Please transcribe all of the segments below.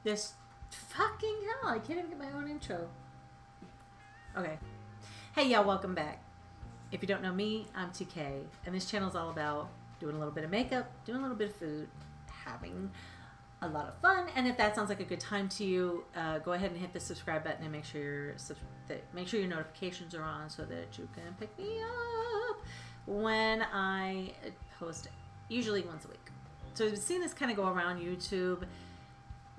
This fucking hell, I can't even get my own intro. Okay. Hey y'all, welcome back. If you don't know me, I'm TK, and this channel is all about doing a little bit of makeup, doing a little bit of food, having a lot of fun. And if that sounds like a good time to you, go ahead and hit the subscribe button and make sure your notifications are on so that you can pick me up when I post, usually once a week. So we've seen this kind of go around YouTube.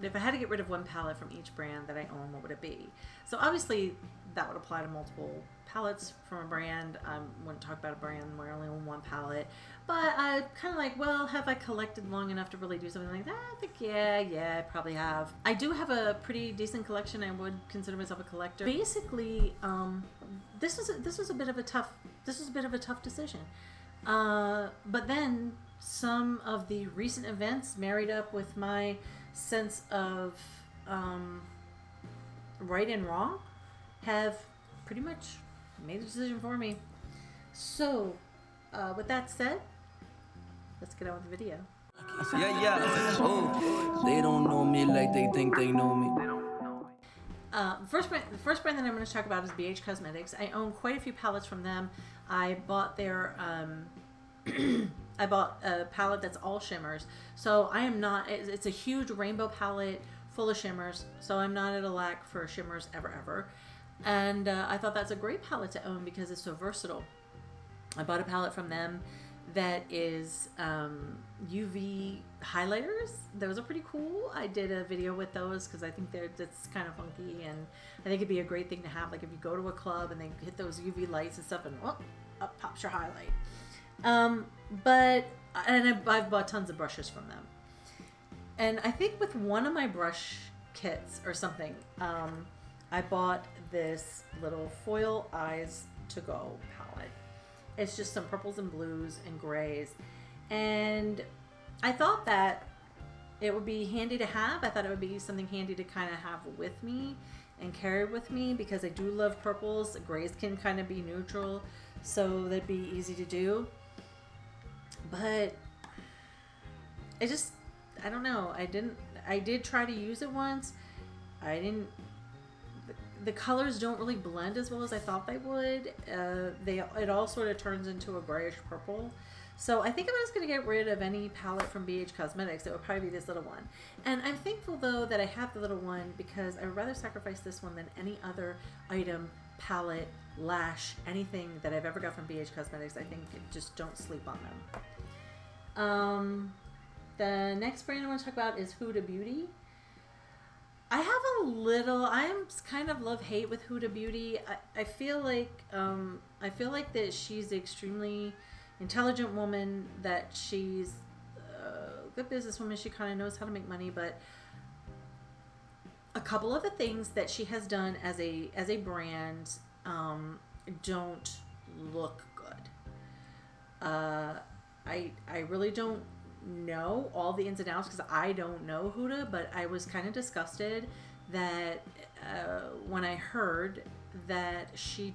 If I had to get rid of one palette from each brand that I own, what would it be? So obviously that would apply to multiple palettes from a brand. I wouldn't talk about a brand where I only own one palette, but I kind of like, well, have I collected long enough to really do something like that? I think yeah, I probably have. I do have a pretty decent collection. I would consider myself a collector. Basically, this was a bit of a tough decision. But then some of the recent events married up with my sense of right and wrong have pretty much made a decision for me. So with that said, let's get on with the video. Yeah. Oh, they don't know me like they think they know me. The first brand that I'm going to talk about is BH Cosmetics. I own quite a few palettes from them. I bought their I bought a palette that's all shimmers. So I am not, it's a huge rainbow palette full of shimmers. So I'm not at a lack for shimmers ever. And I thought that's a great palette to own because it's so versatile. I bought a palette from them that is UV highlighters. Those are pretty cool. I did a video with those because I think that's kind of funky, and I think it'd be a great thing to have. Like if you go to a club and they hit those UV lights and stuff, and up pops your highlight. I've bought tons of brushes from them. And I think with one of my brush kits or something, I bought this little foil eyes to go palette. It's just some purples and blues and grays. And I thought that it would be handy to have. I thought it would be something handy to kind of have with me and carry with me because I do love purples. Grays can kind of be neutral, so that'd be easy to do. But I don't know. I did try to use it once. The colors don't really blend as well as I thought they would. It all sort of turns into a grayish purple. So I think if I was going to get rid of any palette from BH Cosmetics, it would probably be this little one. And I'm thankful though that I have the little one because I would rather sacrifice this one than any other item, palette, lash, anything that I've ever got from BH Cosmetics. I think just don't sleep on them. The next brand I want to talk about is Huda Beauty. I kind of love-hate with Huda Beauty. I feel like that she's an extremely intelligent woman, that she's a good businesswoman. She kind of knows how to make money, but a couple of the things that she has done as a brand don't look good. I really don't know all the ins and outs because I don't know Huda, but I was kind of disgusted that when I heard that she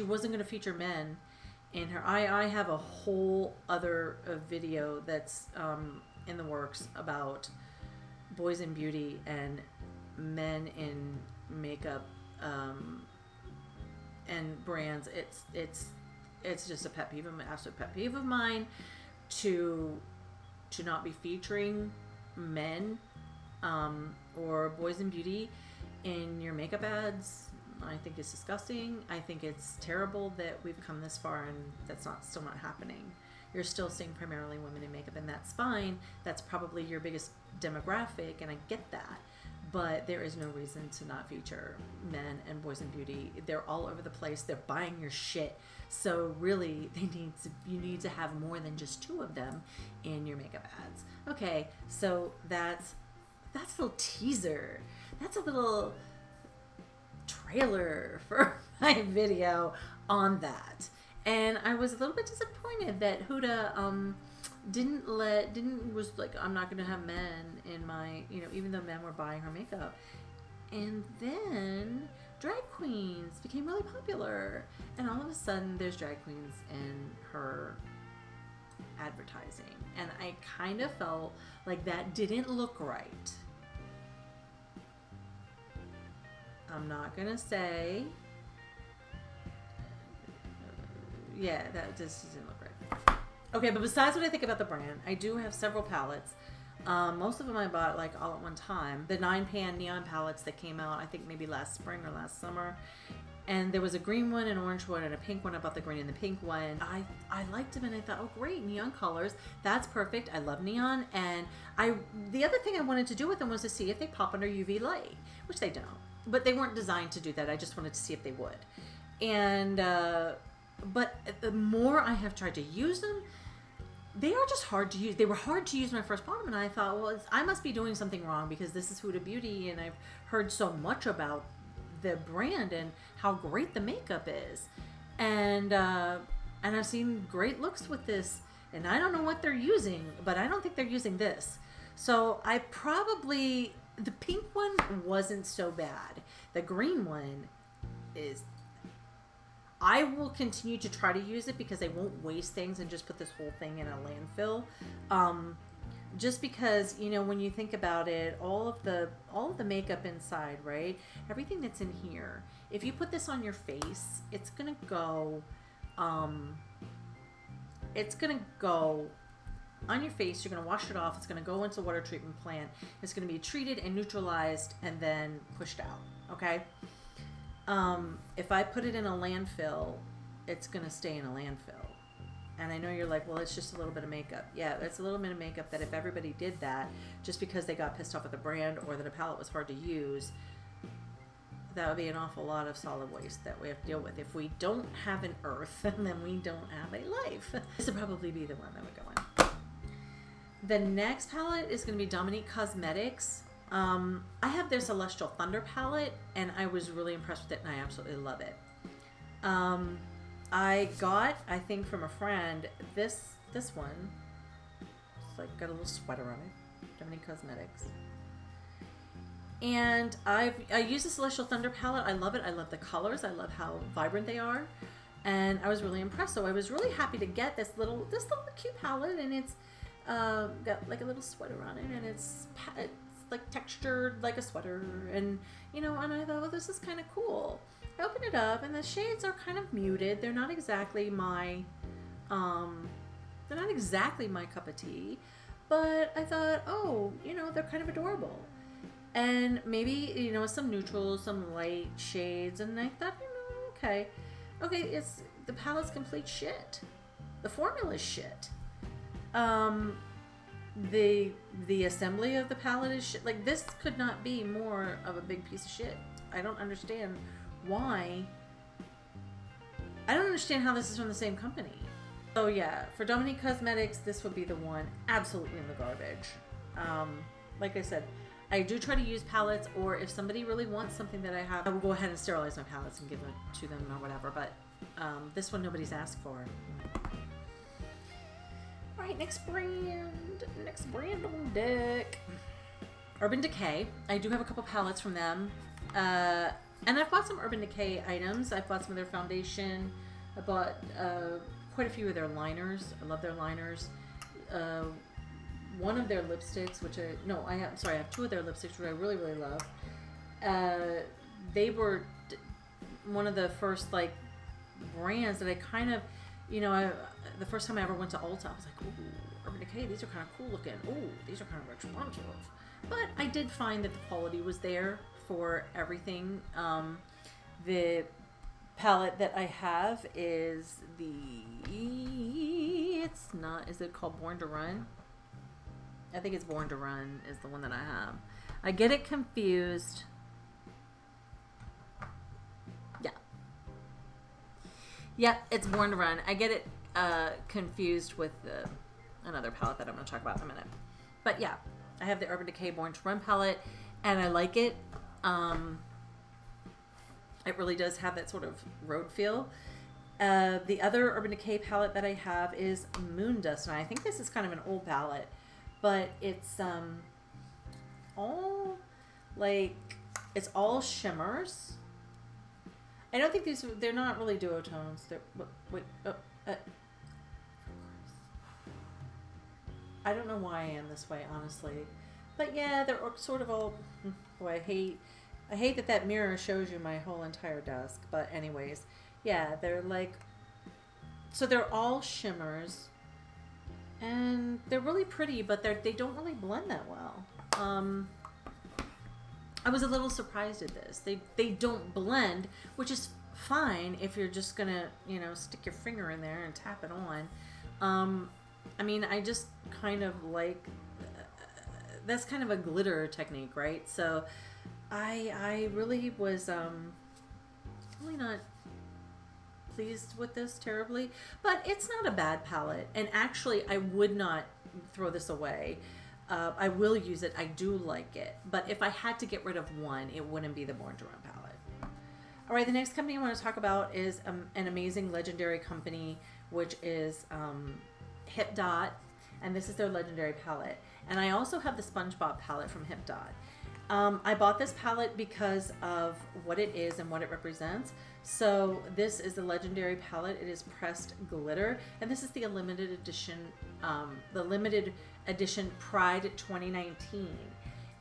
wasn't going to feature men in her. I have a whole other video that's in the works about boys in beauty and men in makeup and brands. It's just a pet peeve, an absolute pet peeve of mine to not be featuring men or boys in beauty in your makeup ads. I think it's disgusting. I think it's terrible that we've come this far and that's still not happening. You're still seeing primarily women in makeup, and that's fine. That's probably your biggest demographic, and I get that. But there is no reason to not feature men and boys in beauty. They're all over the place. They're buying your shit. So really, you need to have more than just two of them in your makeup ads. Okay, so that's a little teaser. That's a little trailer for my video on that. And I was a little bit disappointed that Huda was like, I'm not gonna have men in my, even though men were buying her makeup. And then drag queens became really popular, and all of a sudden there's drag queens in her advertising. And I kind of felt like that didn't look right. I'm not going to say, yeah, that just doesn't look right. Okay, but besides what I think about the brand, I do have several palettes. Most of them I bought like all at one time. The 9-pan neon palettes that came out, I think maybe last spring or last summer. And there was a green one, an orange one, and a pink one. I bought the green and the pink one. I liked them, and I thought, oh great, neon colors. That's perfect. I love neon. And the other thing I wanted to do with them was to see if they pop under UV light, which they don't. But they weren't designed to do that. I just wanted to see if they would. And but the more I have tried to use them, they are just hard to use. They were hard to use when I first bought them, and I thought, well, I must be doing something wrong because this is Huda Beauty, and I've heard so much about the brand and how great the makeup is, and I've seen great looks with this, and I don't know what they're using, but I don't think they're using this. So the pink one wasn't so bad. The green one is. I will continue to try to use it because I won't waste things and just put this whole thing in a landfill. Just because, you know, when you think about it, all of the makeup inside, right? Everything that's in here. If you put this on your face, it's gonna go on your face. You're gonna wash it off. It's gonna go into a water treatment plant. It's gonna be treated and neutralized and then pushed out. Okay. If I put it in a landfill, it's gonna stay in a landfill. And I know you're like, well, it's just a little bit of makeup. Yeah, it's a little bit of makeup that if everybody did that, just because they got pissed off at the brand or that a palette was hard to use, that would be an awful lot of solid waste that we have to deal with. If we don't have an earth, then we don't have a life. This would probably be the one that would go in. The next palette is going to be Nomad Cosmetics. I have their Celestial Thunder palette, and I was really impressed with it, and I absolutely love it. I got, I think from a friend, this one. It's like got a little sweater on it. Nomad Cosmetics. And I use the Celestial Thunder palette. I love it. I love the colors. I love how vibrant they are. And I was really impressed. So I was really happy to get this little cute palette, and it's got like a little sweater on it, and it's like textured like a sweater, and you know, and I thought, well, this is kind of cool. I opened it up, and the shades are kind of muted. They're not exactly my cup of tea, but I thought, oh, you know, they're kind of adorable. And maybe, you know, some neutrals, some light shades, and I thought, you know, okay, the palette's complete shit. The formula's shit. The assembly of the palette is shit. Like, this could not be more of a big piece of shit. I don't understand why. I don't understand how this is from the same company. So yeah, for Nomad Cosmetics, this would be the one absolutely in the garbage. Like I said, I do try to use palettes, or if somebody really wants something that I have, I will go ahead and sterilize my palettes and give it to them or whatever, but this one nobody's asked for. Alright, next brand on deck. Urban Decay. I do have a couple palettes from them. And I've bought some Urban Decay items. I've bought some of their foundation. I bought quite a few of their liners. I love their liners. One of their lipsticks, I have two of their lipsticks, which I really, really love. They were one of the first, like, brands that I kind of, you know, the first time I ever went to Ulta, I was like, ooh, Urban Decay, these are kind of cool looking. Ooh, these are kind of expensive. But I did find that the quality was there for everything. The palette that I have is is it called Born to Run? I think it's Born to Run is the one that I have. I get it confused. Yeah, it's Born to Run. I get it confused with another palette that I'm going to talk about in a minute. But yeah, I have the Urban Decay Born to Run palette, and I like it. It really does have that sort of road feel. The other Urban Decay palette that I have is Moon Dust, and I think this is kind of an old palette, but it's all shimmers. I don't think they're not really duotones. I don't know why I am this way, honestly. But yeah, they're sort of all... Boy, I hate that that mirror shows you my whole entire desk. But anyways, yeah, they're like... So they're all shimmers. And they're really pretty, but they don't really blend that well. I was a little surprised at this. They don't blend, which is fine if you're just gonna, you know, stick your finger in there and tap it on. I mean, I just kind of like, that's kind of a glitter technique, right? So I really was really not pleased with this terribly, but it's not a bad palette, and actually I would not throw this away. I will use it. I do like it, but if I had to get rid of one, it wouldn't be the Born to Run palette. All right, the next company I want to talk about is an amazing legendary company, which is Hip Dot, and this is their legendary palette. And I also have the SpongeBob palette from Hip Dot. I bought this palette because of what it is and what it represents. So this is the legendary palette. It is pressed glitter, and this is the limited edition Pride 2019.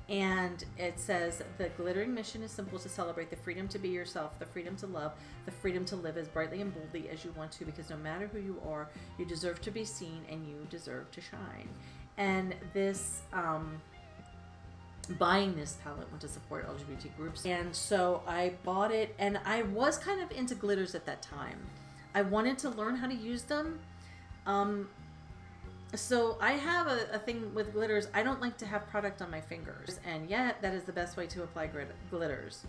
And it says, the glittering mission is simple: to celebrate the freedom to be yourself, the freedom to love, the freedom to live as brightly and boldly as you want to, because no matter who you are, you deserve to be seen and you deserve to shine. And this, buying this palette went to support LGBT groups, and so I bought it, and I was kind of into glitters at that time. I wanted to learn how to use them. So I have a thing with glitters. I don't like to have product on my fingers, and yet that is the best way to apply glitters.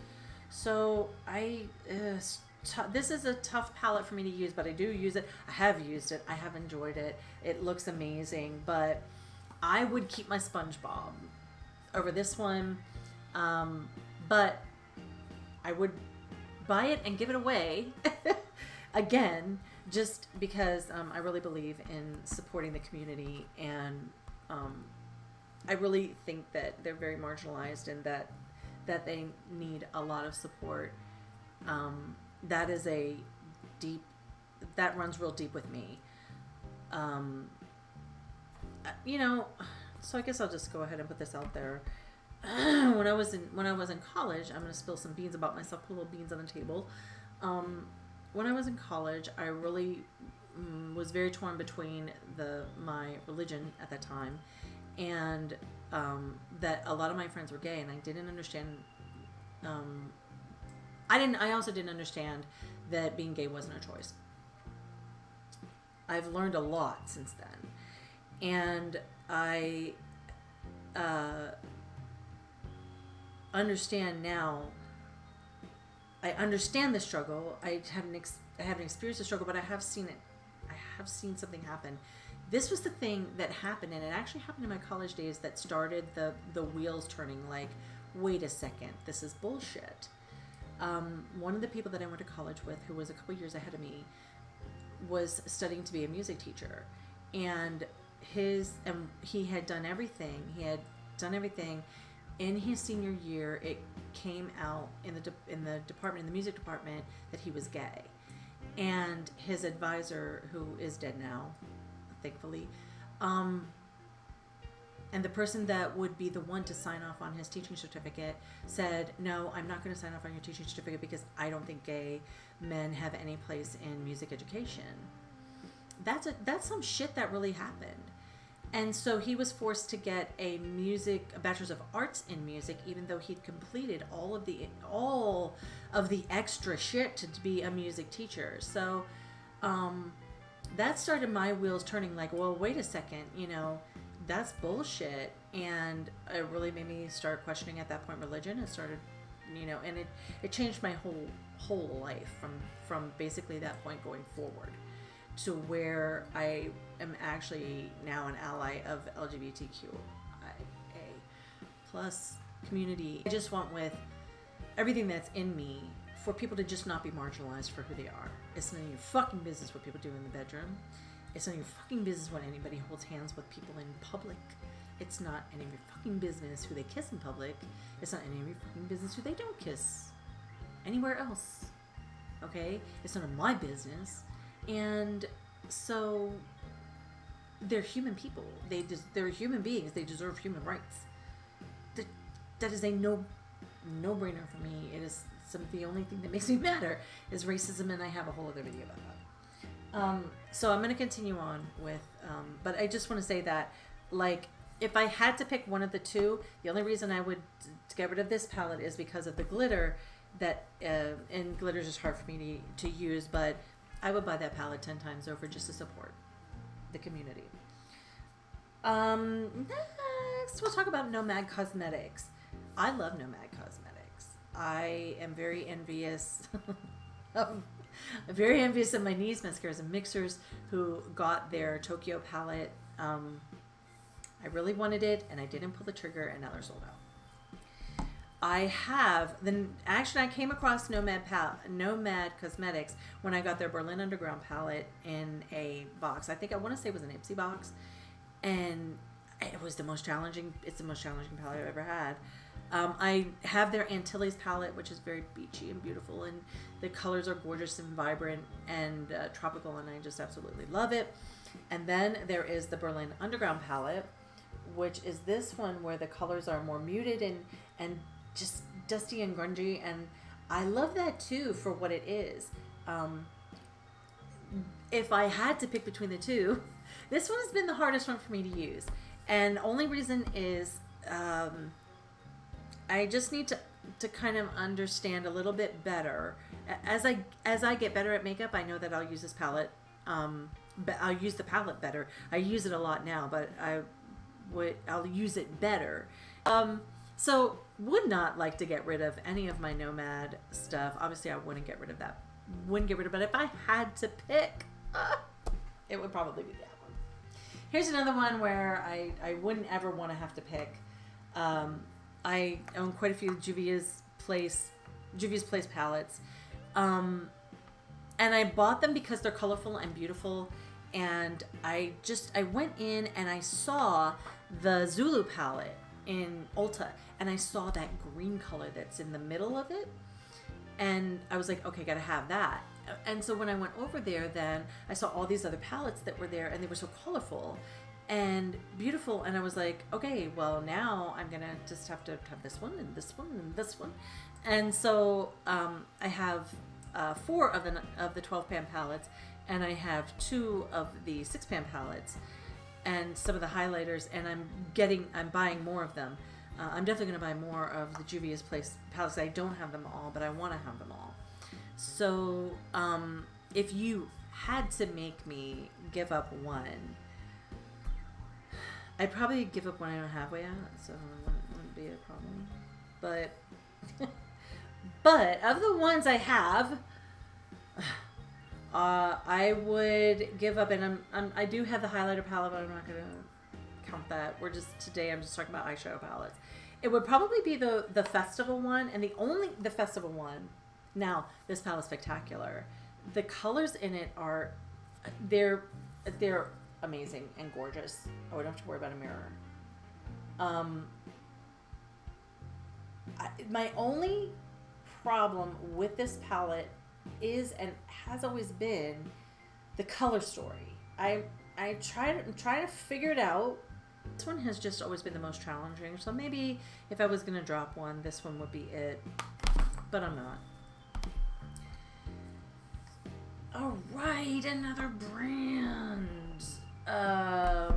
So this is a tough palette for me to use, but I do use it. I have used it. I have enjoyed it. It looks amazing, but I would keep my SpongeBob over this one, but I would buy it and give it away again, just because I really believe in supporting the community, and I really think that they're very marginalized and that they need a lot of support. That is that runs real deep with me. You know, so I guess I'll just go ahead and put this out there. When I was in college, I'm gonna spill some beans about myself, put little beans on the table. When I was in college, I really was very torn between my religion at that time, and that a lot of my friends were gay, and I didn't understand. I also didn't understand that being gay wasn't a choice. I've learned a lot since then, and I understand now. I understand the struggle. I haven't experienced the struggle, but I have seen it. I have seen something happen. This was the thing that happened, and it actually happened in my college days, that started the wheels turning. Like, wait a second, this is bullshit. One of the people that I went to college with, who was a couple years ahead of me, was studying to be a music teacher, and he had done everything. In his senior year, it came out in the music department, that he was gay, and his advisor, who is dead now, thankfully, and the person that would be the one to sign off on his teaching certificate said, "No, I'm not going to sign off on your teaching certificate because I don't think gay men have any place in music education." That's some shit that really happened. And so he was forced to get a bachelor's of arts in music, even though he'd completed all of the extra shit to be a music teacher. So that started my wheels turning, like, well, wait a second, that's bullshit. And it really made me start questioning at that point religion. It started, and it changed my whole life from basically that point going forward, to where I am actually now an ally of LGBTQIA plus community. I just want, with everything that's in me, for people to just not be marginalized for who they are. It's none of your fucking business what people do in the bedroom. It's none of your fucking business when anybody holds hands with people in public. It's not any of your fucking business who they kiss in public. It's not any of your fucking business who they don't kiss anywhere else. Okay? It's none of my business. And so they're human people. They're human beings. They deserve human rights. That is a no-brainer for me. It is the only thing that makes me matter is racism, and I have a whole other video about that. So I'm going to continue on with, but I just want to say that, like, if I had to pick one of the two, the only reason I would get rid of this palette is because of the glitter. And glitter is just hard for me to use, but I would buy that palette 10 times over just to support the community. Next, we'll talk about Nomad Cosmetics. I love Nomad Cosmetics. I am very envious of my niece, Mascaras and Mixers, who got their Tokyo palette. I really wanted it, and I didn't pull the trigger, and now they're sold out. I came across Nomad Cosmetics when I got their Berlin Underground palette in a box. I want to say it was an Ipsy box, and it's the most challenging palette I've ever had. I have their Antilles palette, which is very beachy and beautiful, and the colors are gorgeous and vibrant and tropical, and I just absolutely love it. And then there is the Berlin Underground palette, which is this one where the colors are more muted and just dusty and grungy, and I love that too for what it is. If I had to pick between the two, this one has been the hardest one for me to use, and only reason is I just need to kind of understand a little bit better. As I get better at makeup, I know that I'll use this palette. I'll use the palette better. I use it a lot now, but I'll use it better. So would not like to get rid of any of my Nomad stuff. Obviously, I wouldn't get rid of that. But if I had to pick, it would probably be that one. Here's another one where I wouldn't ever want to have to pick. I own quite a few Juvia's Place palettes. And I bought them because they're colorful and beautiful. And I went in and I saw the Zulu palette in Ulta, and I saw that green color that's in the middle of it, and I was like, okay, gotta have that. And so when I went over there, then I saw all these other palettes that were there, and they were so colorful and beautiful, and I was like, okay, well, now I'm gonna just have to have this one and this one and this one. And so I have 4 of the 12 pan palettes, and I have 2 of the 6 pan palettes and some of the highlighters, and I'm buying more of them. I'm definitely going to buy more of the Juvia's Place palettes. I don't have them all, but I want to have them all. So if you had to make me give up one, I'd probably give up one I don't have way out, so it wouldn't be a problem. But of the ones I have, I would give up, and I do have the highlighter palette, but I'm not going to count that. Today I'm just talking about eyeshadow palettes. It would probably be the festival one, and the festival one. Now, this palette's spectacular. The colors in it they're amazing and gorgeous. Oh, I don't have to worry about a mirror. My only problem with this palette is, and has always been, the color story. I'm trying to figure it out. This one has just always been the most challenging, so maybe if I was going to drop one, this one would be it, but I'm not. All right, another brand that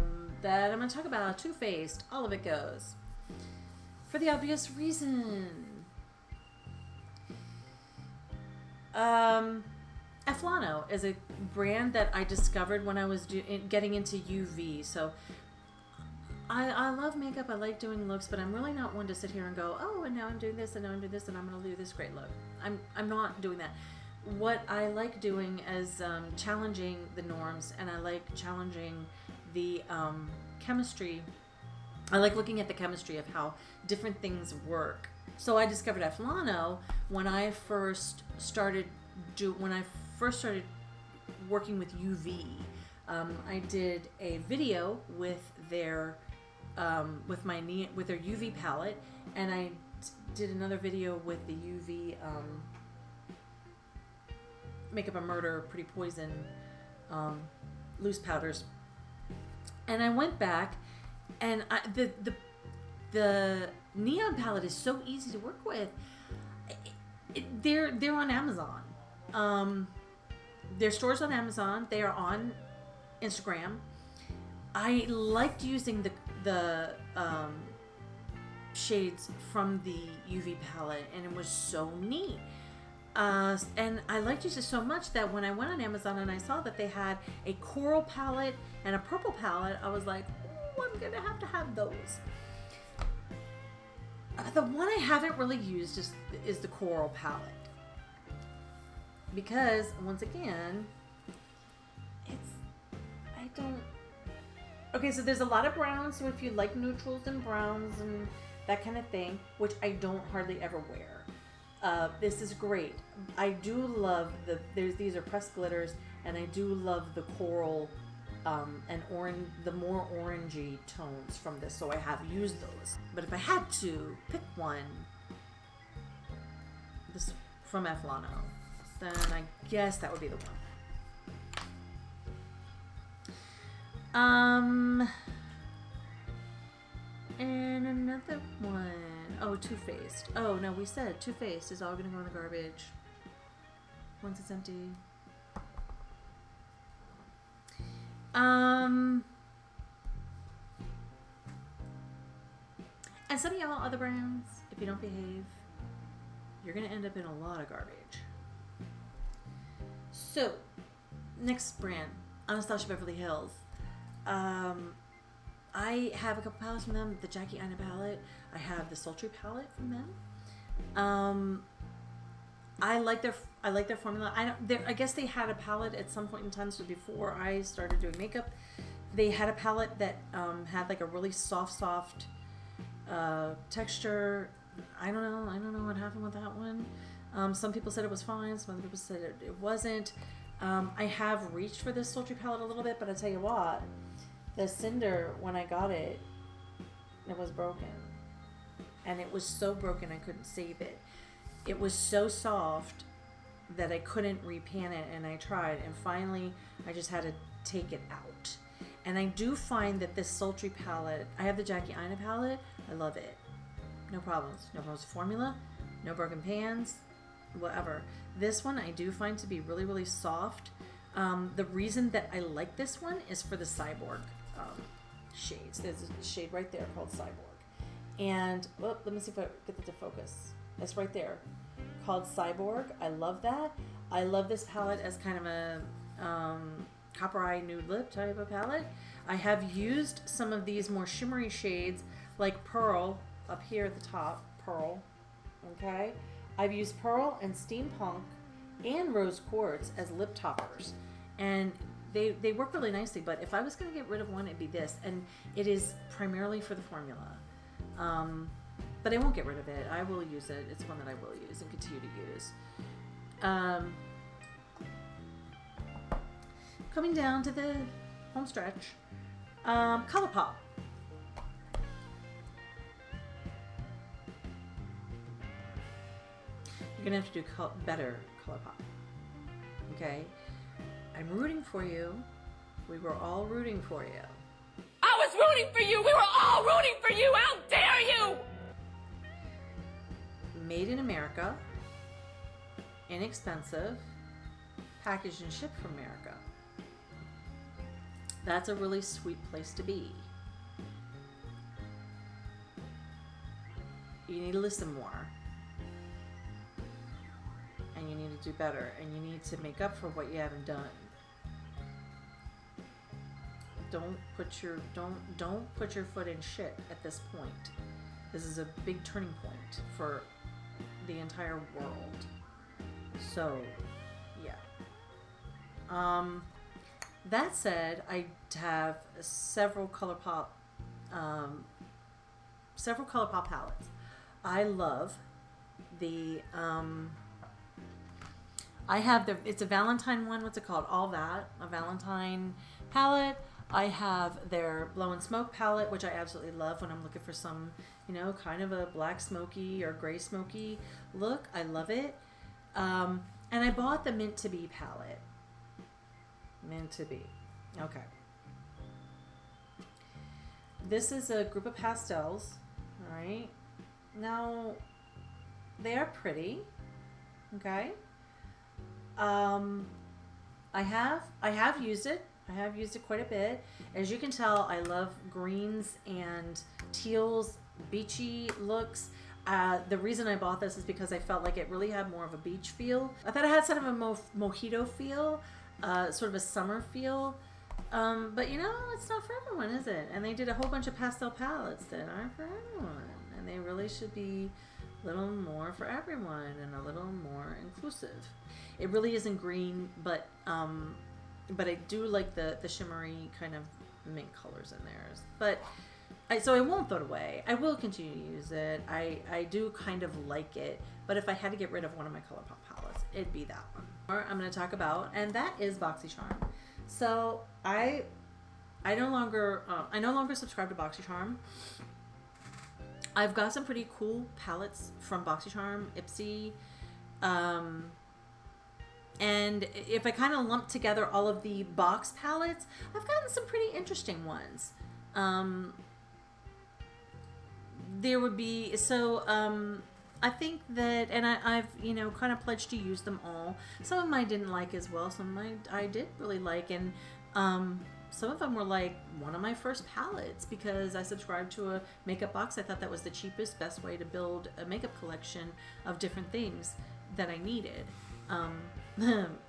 I'm going to talk about, Too Faced. All of it goes. For the obvious reason. Eflano is a brand that I discovered when I was getting into UV. So I love makeup. I like doing looks, but I'm really not one to sit here and go, oh, and now I'm doing this, and now I'm doing this, and I'm going to do this great look. I'm not doing that. What I like doing is challenging the norms, and I like challenging the chemistry. I like looking at the chemistry of how different things work. So I discovered Eflano when I first started working with UV. I did a video with their UV palette, and I did another video with the UV Makeup a Murder Pretty Poison loose powders. And I went back, and the neon palette is so easy to work with. They're on Amazon. Their stores on Amazon. They are on Instagram. I liked using the shades from the UV palette, and it was so neat. And I liked it so much that when I went on Amazon and I saw that they had a coral palette and a purple palette, I was like, oh, I'm gonna have those. The one I haven't really used is the coral palette, because once again, okay, so there's a lot of browns, so if you like neutrals and browns and that kind of thing, which I don't hardly ever wear, this is great. I do love these are pressed glitters, and I do love the coral and orange, the more orangey tones from this, so I have used those. But if I had to pick one, this from Eflano, then I guess that would be the one. And another one. Oh, Too Faced. Oh no, we said Too Faced is all gonna go in the garbage once it's empty. And some of y'all other brands, if you don't behave, you're gonna end up in a lot of garbage. So, next brand, Anastasia Beverly Hills. I have a couple palettes from them. The Jackie Aina palette. I have the Sultry palette from them. I like their formula. I guess they had a palette at some point in time. So before I started doing makeup, they had a palette that had like a really soft texture. I don't know what happened with that one. Some people said it was fine. Some other people said it wasn't. I have reached for this Sultry palette a little bit, but I tell you what, the Cinder, when I got it, it was broken. And it was so broken I couldn't save it. It was so soft that I couldn't repan it, and I tried, and finally I just had to take it out. And I do find that this Sultry palette, I have the Jackie Aina palette, I love it. No problems. No problems with formula, no broken pans, whatever. This one I do find to be really, really soft. The reason that I like this one is for the Cyborg shades. There's a shade right there called Cyborg. And, well, let me see if I get it to focus. It's right there, called Cyborg. I love that. I love this palette as kind of a copper eye nude lip type of palette. I have used some of these more shimmery shades like Pearl up here at the top, Pearl, okay? I've used Pearl and Steampunk and Rose Quartz as lip toppers, and they work really nicely. But if I was going to get rid of one, it'd be this, and it is primarily for the formula. But I won't get rid of it. I will use it. It's one that I will use and continue to use. Coming down to the home stretch, ColourPop. You're gonna have to do better ColourPop. Okay? I'm rooting for you. We were all rooting for you. I was rooting for you! We were all rooting for you! How dare you! Made in America. Inexpensive. Packaged and shipped from America. That's a really sweet place to be. You need to listen more. And you need to do better. And you need to make up for what you haven't done. Don't put your foot in shit at this point. This is a big turning point for the entire world. So, yeah. That said, I have several ColourPop palettes. I love the I have it's a Valentine one. What's it called? All That, a Valentine palette. I have their Blow and Smoke palette, which I absolutely love when I'm looking for some, kind of a black smoky or gray smoky look. I love it. And I bought the Mint to Be palette. Meant to Be. Okay. this is a group of pastels. All right. Now, they are pretty. Okay. I have used it. I have used it quite a bit. As you can tell, I love greens and teals, beachy looks. The reason I bought this is because I felt like it really had more of a beach feel. I thought it had sort of a mojito feel, sort of a summer feel. But you know, it's not for everyone, is it? And they did a whole bunch of pastel palettes that aren't for everyone. And they really should be a little more for everyone and a little more inclusive. It really isn't green, but I do like the shimmery kind of mint colors in there. But so I won't throw it away. I will continue to use it. I do kind of like it, but if I had to get rid of one of my ColourPop palettes, it'd be that one. Or I'm going to talk about, and that is Boxycharm. So I no longer subscribe to Boxycharm. I've got some pretty cool palettes from Boxycharm, Ipsy, and if I kind of lump together all of the box palettes, I've gotten some pretty interesting ones. There would be, I think that, and I've, kind of pledged to use them all. Some of them I didn't like as well. Some of them I did really like. And some of them were like one of my first palettes because I subscribed to a makeup box. I thought that was the cheapest, best way to build a makeup collection of different things that I needed.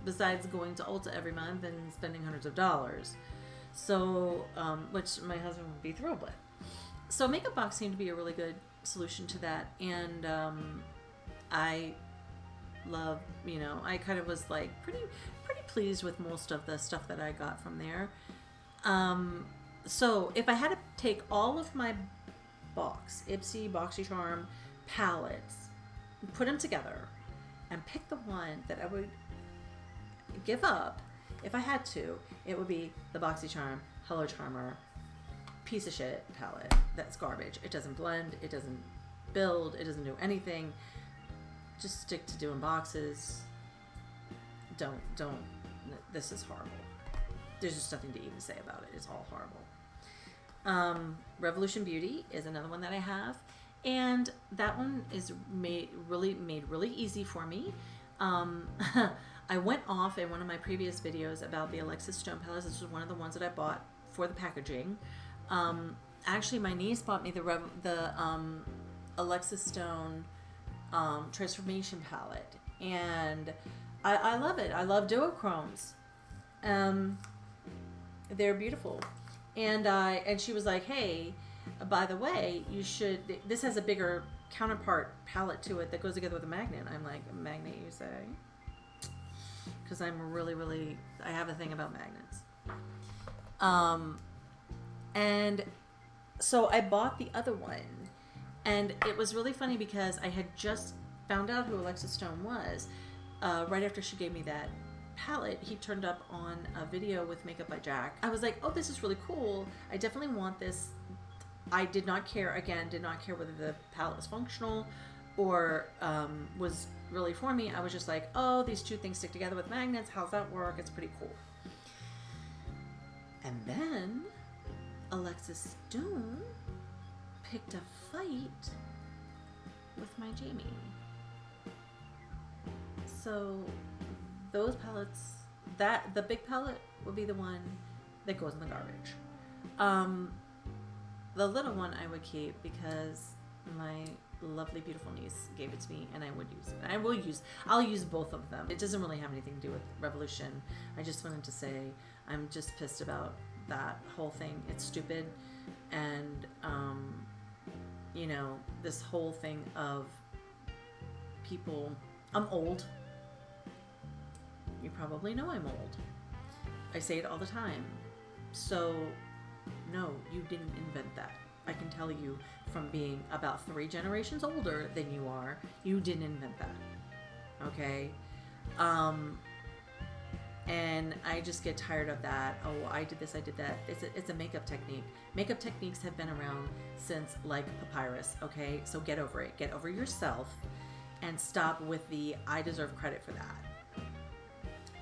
Besides going to Ulta every month and spending hundreds of dollars. So, which my husband would be thrilled with. So Makeup Box seemed to be a really good solution to that. And I love, I kind of was like pretty pleased with most of the stuff that I got from there. So if I had to take all of my Ipsy, Boxycharm palettes, put them together, and pick the one that I would give up, if I had to, it would be the Boxycharm Hello Charmer piece of shit palette. That's garbage. It doesn't blend. It doesn't build. It doesn't do anything. Just stick to doing boxes. Don't. This is horrible. There's just nothing to even say about it. It's all horrible. Revolution Beauty is another one that I have. And that one is made really easy for me. I went off in one of my previous videos about the Alexis Stone palettes. This was one of the ones that I bought for the packaging. Actually, my niece bought me the Alexis Stone Transformation palette, and I love it. I love duochromes. They're beautiful, and she was like, "Hey, by the way, you should. This has a bigger counterpart palette to it that goes together with a magnet." I'm like, "A magnet, you say?" Because I'm really, I have a thing about magnets. And so I bought the other one, and it was really funny because I had just found out who Alexis Stone was. Right after she gave me that palette, he turned up on a video with Makeup by Jack. I was like, oh, this is really cool. I definitely want this. I did not care whether the palette was functional or was really for me. I was just like, oh, these two things stick together with magnets. How's that work? It's pretty cool. And then Alexis Stone picked a fight with my Jamie. So those palettes, the big palette will be the one that goes in the garbage. The little one I would keep because my lovely beautiful niece gave it to me and I would use it. I'll use both of them. It doesn't really have anything to do with Revolution. I just wanted to say I'm just pissed about that whole thing. It's stupid. And this whole thing of people, I'm old. You probably know I'm old. I say it all the time. So no, you didn't invent that. I can tell you from being about 3 generations older than you are, you didn't invent that. Okay? And I just get tired of that. Oh, I did this, I did that. It's a makeup technique. Makeup techniques have been around since like papyrus, okay? So get over it. Get over yourself and stop with the I deserve credit for that.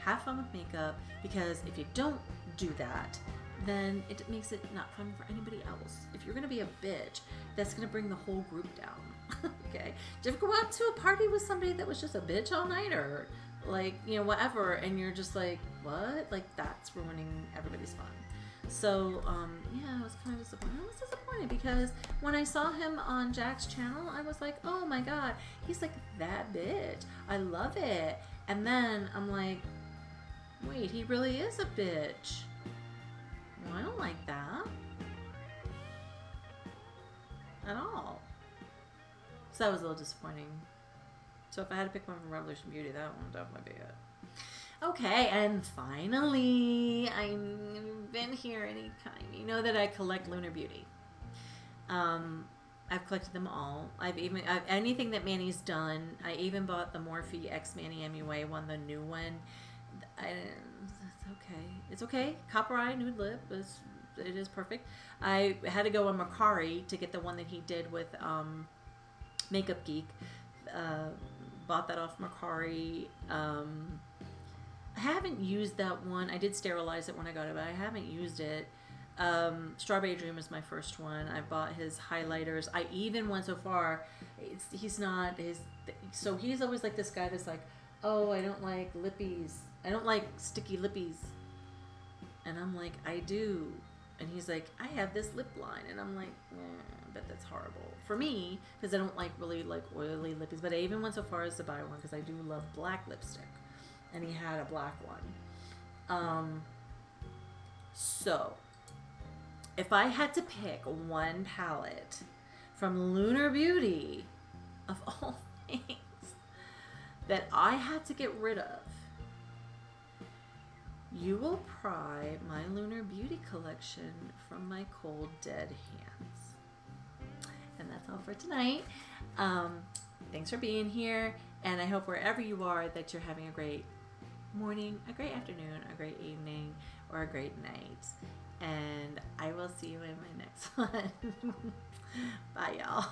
Have fun with makeup, because if you don't do that, then it makes it not fun for anybody else. If you're gonna be a bitch, that's gonna bring the whole group down. Okay? Did you ever go out to a party with somebody that was just a bitch all night, or like, you know, whatever, and you're just like, what? Like, that's ruining everybody's fun. So, yeah, I was kind of disappointed. I was disappointed because when I saw him on Jack's channel, I was like, oh my god, he's like that bitch. I love it. And then I'm like, wait, he really is a bitch. Well, I don't like that at all. So that was a little disappointing. So if I had to pick one from Revolution Beauty, that one would definitely be it. Okay, and finally, I've been here anytime. You know that I collect Lunar Beauty. I've collected them all. I've anything that Manny's done. I even bought the Morphe X MannyMUA one, the new one. It's okay. It's okay. Copper Eye Nude Lip it is perfect. I had to go on Mercari to get the one that he did with Makeup Geek. Bought that off Mercari. I haven't used that one. I did sterilize it when I got it, but I haven't used it. Strawberry Dream is my first one. I bought his highlighters. I even went so far. He's always like this guy that's like, oh, I don't like lippies. I don't like sticky lippies. And I'm like, I do. And he's like, I have this lip line. And I'm like, but that's horrible for me because I don't like really like oily lippies. But I even went so far as to buy one because I do love black lipstick. And he had a black one. So, if I had to pick one palette from Lunar Beauty, of all things, that I had to get rid of, you will pry my Lunar Beauty collection from my cold, dead hands. And that's all for tonight. Thanks for being here. And I hope wherever you are that you're having a great morning, a great afternoon, a great evening, or a great night. And I will see you in my next one. Bye, y'all.